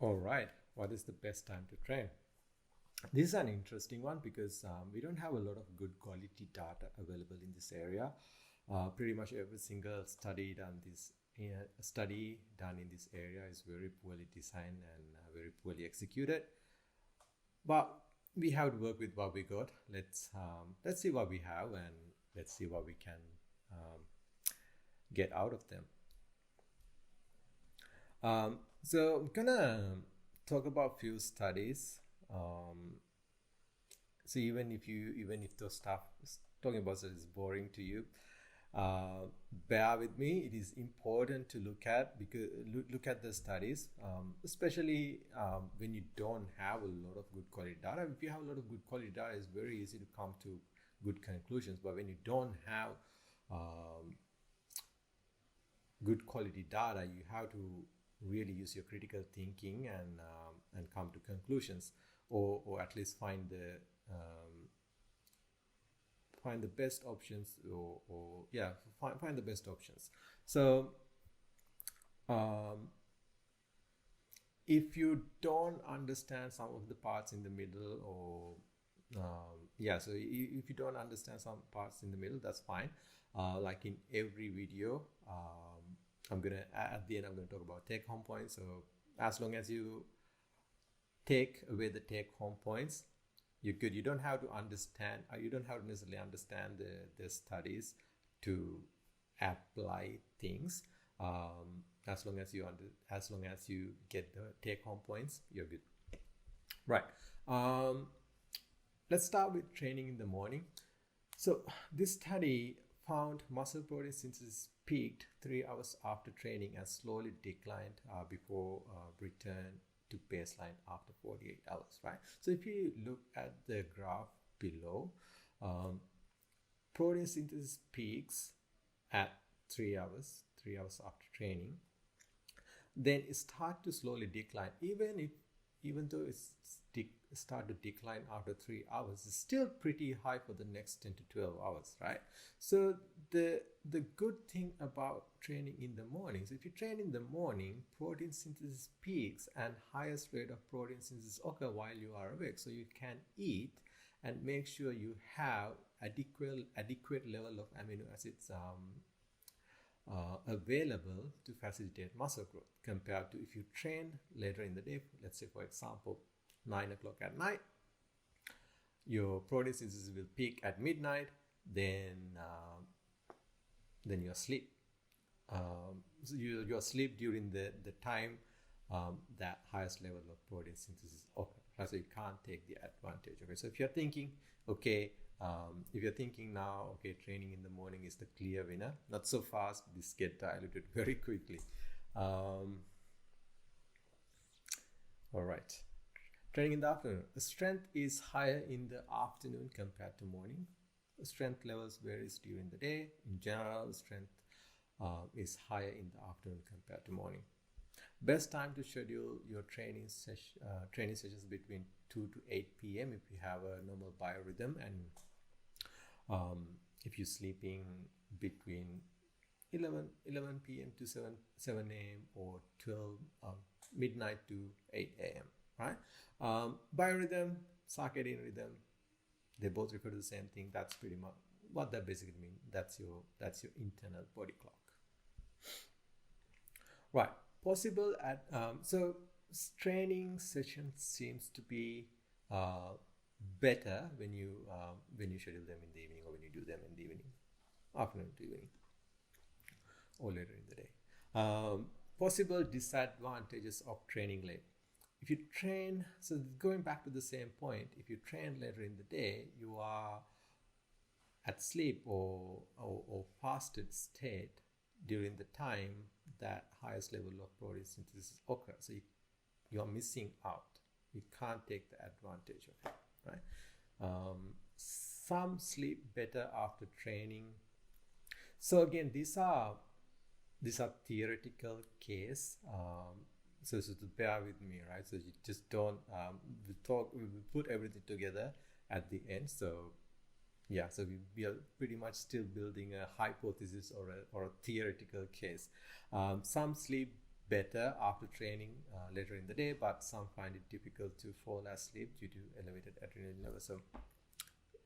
All right, what is the best time to train? This is an interesting one because we don't have a lot of good quality data available in this area. Pretty much every single study done in this area is very poorly designed and very poorly executed. But we have to work with what we got. Let's see what we have and let's see what we can get out of them. So I'm gonna talk about few studies. So even if those stuff talking about studies is boring to you, bear with me. It is important to look at the studies, especially when you don't have a lot of good quality data. If you have a lot of good quality data, it's very easy to come to good conclusions. But when you don't have good quality data, you have to really use your critical thinking and come to conclusions, or at least find the best options, find the best options. So if you don't understand some of the parts in the middle, or so if you don't understand some parts in the middle, that's fine. Like in every video, at the end I'm gonna talk about take home points. So as long as you take away the take home points, you're good. You don't have to understand, you don't have to necessarily understand the studies to apply things. As long as you get the take home points, you're good. Right. Let's start with training in the morning. So this study found muscle protein synthesis peaked 3 hours after training and slowly declined before return to baseline after 48 hours, right? So if you look at the graph below, protein synthesis peaks at 3 hours after training, then it start to slowly decline. Even though it's start to decline after 3 hours, it's still pretty high for the next 10 to 12 hours, right? So the good thing about training in the morning, so if you train in the morning, protein synthesis peaks and highest rate of protein synthesis occur while you are awake. So you can eat and make sure you have adequate level of amino acids available to facilitate muscle growth, compared to if you train later in the day. Let's say, for example, 9 o'clock at night, your protein synthesis will peak at midnight, then your sleep. So your sleep during the time that highest level of protein synthesis occurs. Right? So you can't take the advantage. Okay, so if you're thinking, now, okay, training in the morning is the clear winner, not so fast. This get diluted very quickly. All right. Training in the afternoon. The strength is higher in the afternoon compared to morning. The strength levels varies during the day. In general, strength is higher in the afternoon compared to morning. Best time to schedule your training sessions between 2 to 8 p.m. if you have a normal biorhythm, and if you're sleeping between 11 p.m. to 7 a.m. or 12 midnight to 8 a.m. Right? Biorhythm, circadian rhythm, they both refer to the same thing. That's pretty much what that basically means. That's your internal body clock. Right. Possible at so training sessions seems to be better when you schedule them in the evening, or when you do them in the evening, afternoon to evening, or later in the day. Possible disadvantages of training late. If you train, so going back to the same point, if you train later in the day, you are at sleep or fasted state during the time that highest level of protein synthesis occurs. So you are missing out. You can't take the advantage of it, right? Some sleep better after training. So again, these are theoretical case. So to bear with me, right? So you just don't we put everything together at the end. So yeah, so we are pretty much still building a hypothesis or a theoretical case. Some sleep better after training later in the day, but some find it difficult to fall asleep due to elevated adrenaline levels. So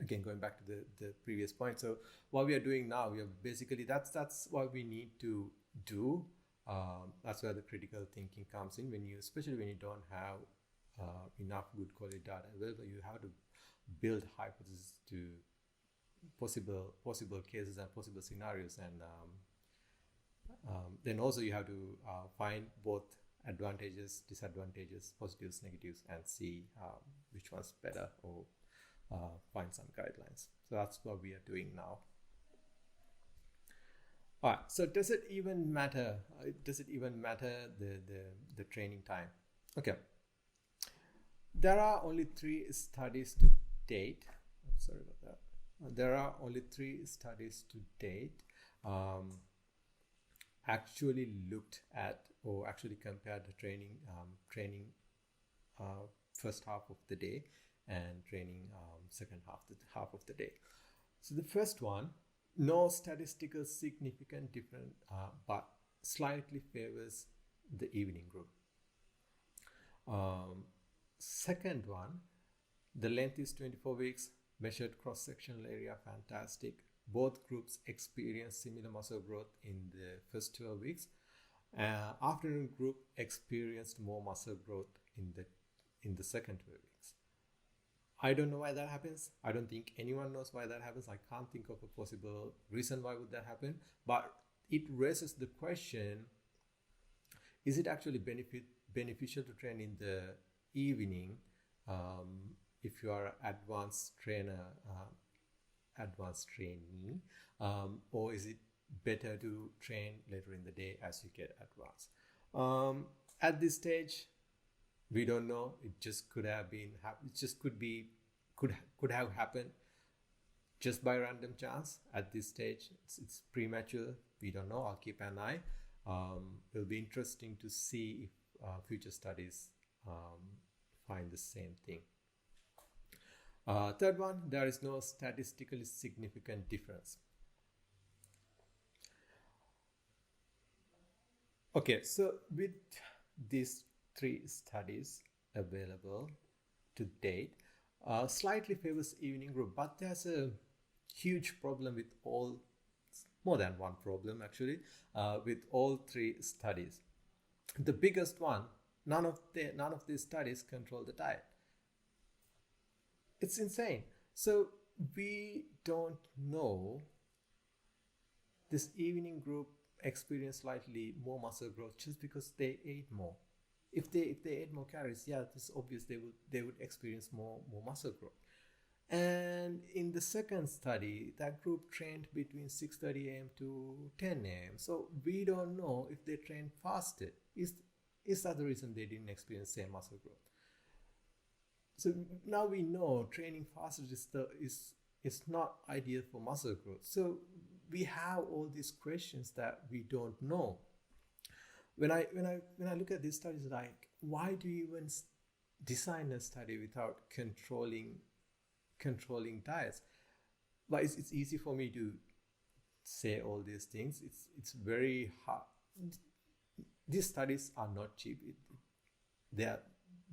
again, going back to the previous point, so what we are doing now, we are basically, that's what we need to do. That's where the critical thinking comes in, especially when you don't have enough good quality data available. You have to build hypotheses to possible cases and possible scenarios, and then also you have to find both advantages, disadvantages, positives, negatives, and see which one's better, or find some guidelines. So that's what we are doing now. All right, so does it even matter the training time? Okay, there are only 3 studies to date. Sorry about that. There are only 3 studies to date actually looked at or actually compared the training first half of the day and training second half of the day. So the first one, no statistical significant difference, but slightly favors the evening group. Second one, the length is 24 weeks, measured cross-sectional area, fantastic. Both groups experienced similar muscle growth in the first 12 weeks. Afternoon group experienced more muscle growth in the second 12 weeks. I don't know why that happens. I don't think anyone knows why that happens. I can't think of a possible reason why would that happen. But it raises the question, is it actually beneficial to train in the evening if you are an advanced trainer, advanced trainee, or is it better to train later in the day as you get advanced? At this stage, we don't know. It just could have been, it just could have happened just by random chance. At this stage, it's premature. We don't know. I'll keep an eye. It'll be interesting to see if future studies find the same thing. Third one, there is no statistically significant difference. Okay, so with these 3 studies available to date, slightly favors evening group, but there's a huge problem with more than one problem actually, with all 3 studies. The biggest one, none of these studies control the diet. It's insane. So we don't know this evening group experienced slightly more muscle growth just because they ate more. If they ate more calories, yeah, it's obvious they would experience more muscle growth. And in the second study, that group trained between 6:30 a.m. to 10 a.m. So we don't know if they trained fasted. Is that the reason they didn't experience same muscle growth? So now we know training fasted is not ideal for muscle growth. So we have all these questions that we don't know. When I look at these studies, like, why do you even design a study without controlling diets? But it's easy for me to say all these things. It's very hard. These studies are not cheap. They are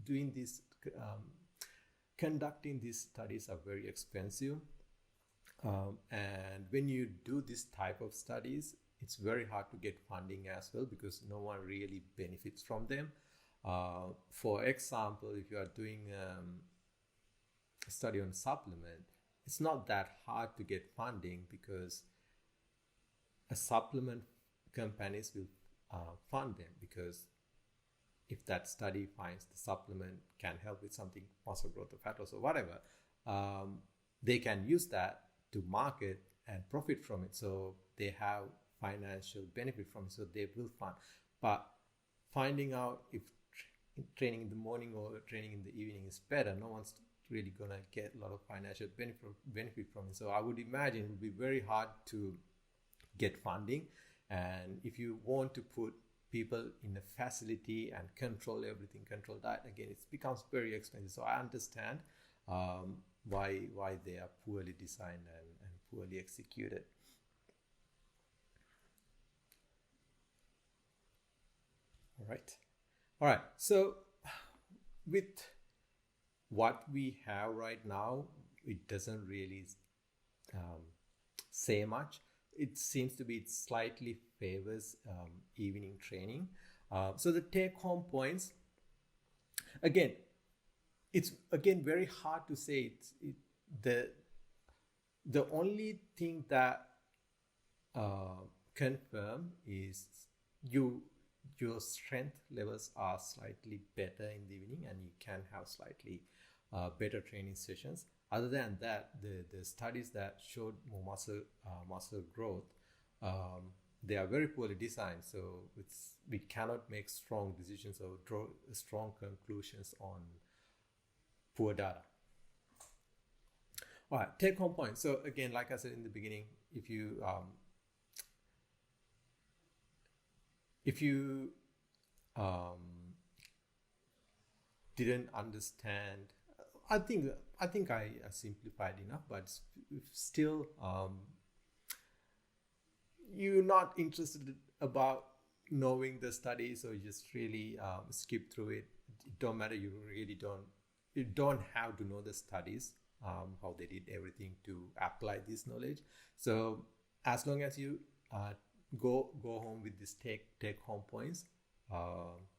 doing this. Conducting these studies are very expensive, and when you do this type of studies, it's very hard to get funding as well, because no one really benefits from them. For example, if you are doing a study on supplement, it's not that hard to get funding, because a supplement companies will fund them, because if that study finds the supplement can help with something, muscle growth or fat loss or whatever, they can use that to market and profit from it. So they have financial benefit from it, so they will fund. But finding out if training in the morning or training in the evening is better, no one's really gonna get a lot of financial benefit from it. So I would imagine it would be very hard to get funding. And if you want to put people in a facility and control everything, control diet, again, it becomes very expensive. So I understand why they are poorly designed and poorly executed. All right. All right. So with what we have right now, it doesn't really say much. It seems to be it slightly favors evening training. So the take home points, again, it's again very hard to say. The only thing that confirm is your strength levels are slightly better in the evening, and you can have slightly better training sessions. Other than that, the studies that showed more muscle growth, they are very poorly designed. So we cannot make strong decisions or draw strong conclusions on poor data. All right, take home points. So again, like I said in the beginning, if you didn't understand, I think I simplified enough, but still you're not interested about knowing the studies, or you just really skip through it. It don't matter. You don't have to know the studies, how they did everything to apply this knowledge. So as long as you go home with this take home points,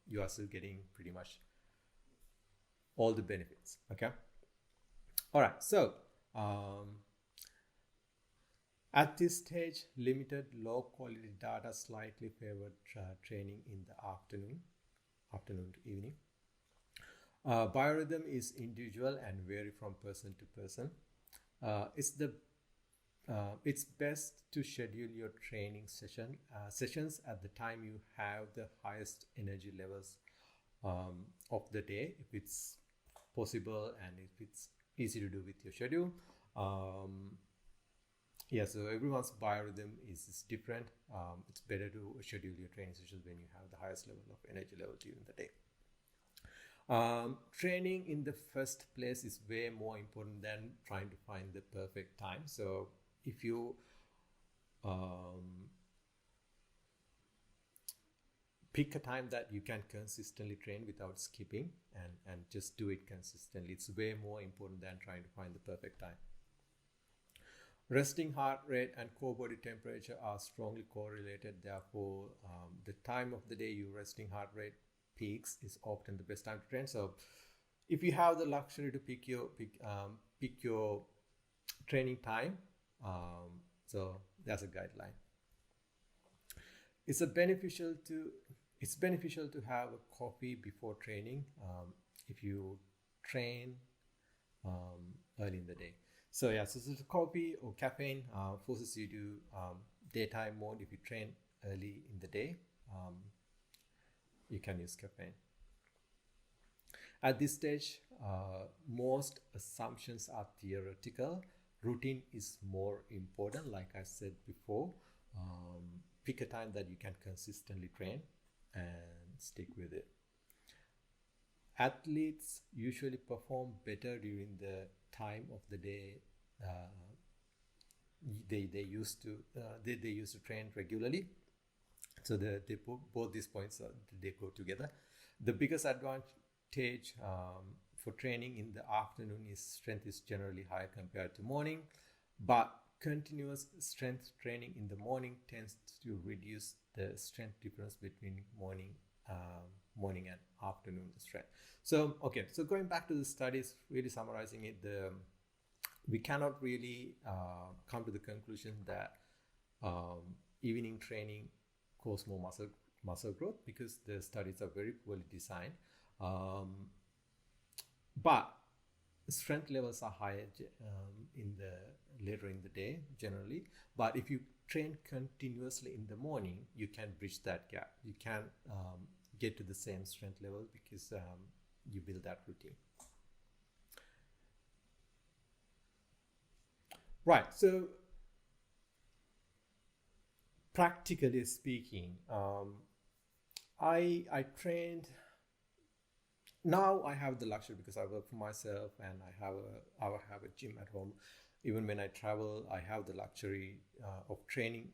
you are still getting pretty much all the benefits. Okay. All right. So at this stage, limited low quality data slightly favored training in the afternoon to evening. Biorhythm is individual and vary from person to person. It's best to schedule your training sessions at the time you have the highest energy levels of the day, if it's possible and if it's easy to do with your schedule. So everyone's biorhythm is different. It's better to schedule your training sessions when you have the highest level of energy level during the day. Training in the first place is way more important than trying to find the perfect time. So if you pick a time that you can consistently train without skipping and just do it consistently, it's way more important than trying to find the perfect time. Resting heart rate and core body temperature are strongly correlated. Therefore, the time of the day your resting heart rate peaks is often the best time to train. So if you have the luxury to pick your training time, so that's a guideline. It's beneficial to have a coffee before training if you train early in the day. So so coffee or caffeine forces you to daytime mode. If you train early in the day, you can use caffeine. At this stage, most assumptions are theoretical. Routine is more important. Like I said before, pick a time that you can consistently train and stick with it. Athletes usually perform better during the time of the day they used to train regularly. So both these points they go together. The biggest advantage for training in the afternoon is strength is generally higher compared to morning, but continuous strength training in the morning tends to reduce the strength difference between morning and afternoon strength. So going back to the studies, really summarizing it, we cannot really come to the conclusion that evening training cause more muscle growth, because the studies are very poorly designed. But strength levels are higher later in the day generally. But if you train continuously in the morning, you can bridge that gap. You can get to the same strength level because you build that routine. Right. So practically speaking, I trained. Now I have the luxury because I work for myself and I have a gym at home. Even when I travel, I have the luxury of training,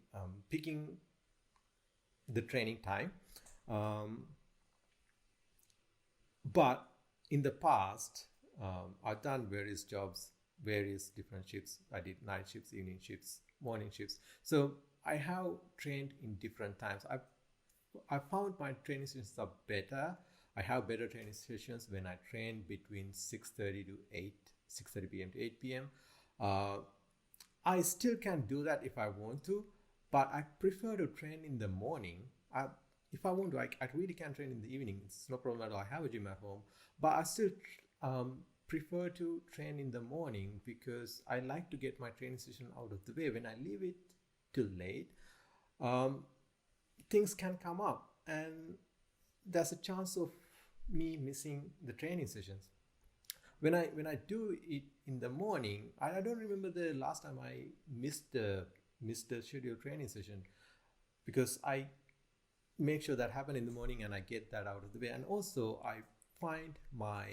picking the training time. But in the past, I've done various jobs, various different shifts. I did night shifts, evening shifts, morning shifts. So I have trained in different times. I found my training sessions are better. I have better training sessions when I train between 6:30 to 8, 6:30 p.m. to 8 p.m. I still can do that if I want to, but I prefer to train in the morning. If I want to, I really can train in the evening. It's no problem at all. I have a gym at home, but I still prefer to train in the morning because I like to get my training session out of the way. When I leave it till late, things can come up, and there's a chance of me missing the training sessions. When I do it in the morning, I don't remember the last time I missed the scheduled training session, because I make sure that happen in the morning and I get that out of the way. And also I find my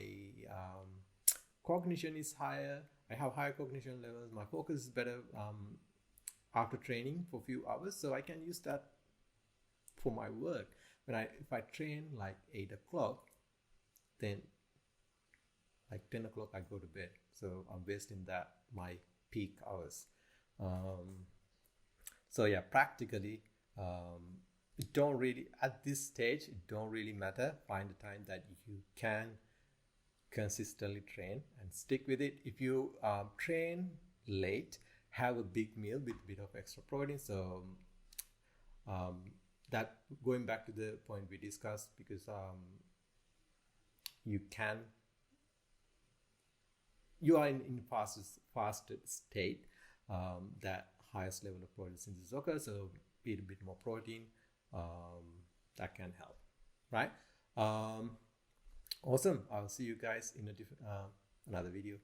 cognition is higher. I have higher cognition levels. My focus is better after training for a few hours, so I can use that for my work. If I train like 8 o'clock, then like 10 o'clock I go to bed, so I'm wasting that my peak hours. So yeah, practically, it don't really, at this stage, it don't really matter. Find a time that you can consistently train and stick with it. If you train late, have a big meal with a bit of extra protein. So that, going back to the point we discussed, because you are in fasted state, that highest level of protein synthesis occurs. So eat a bit more protein, that can help, right? Awesome. I'll see you guys in a different another video.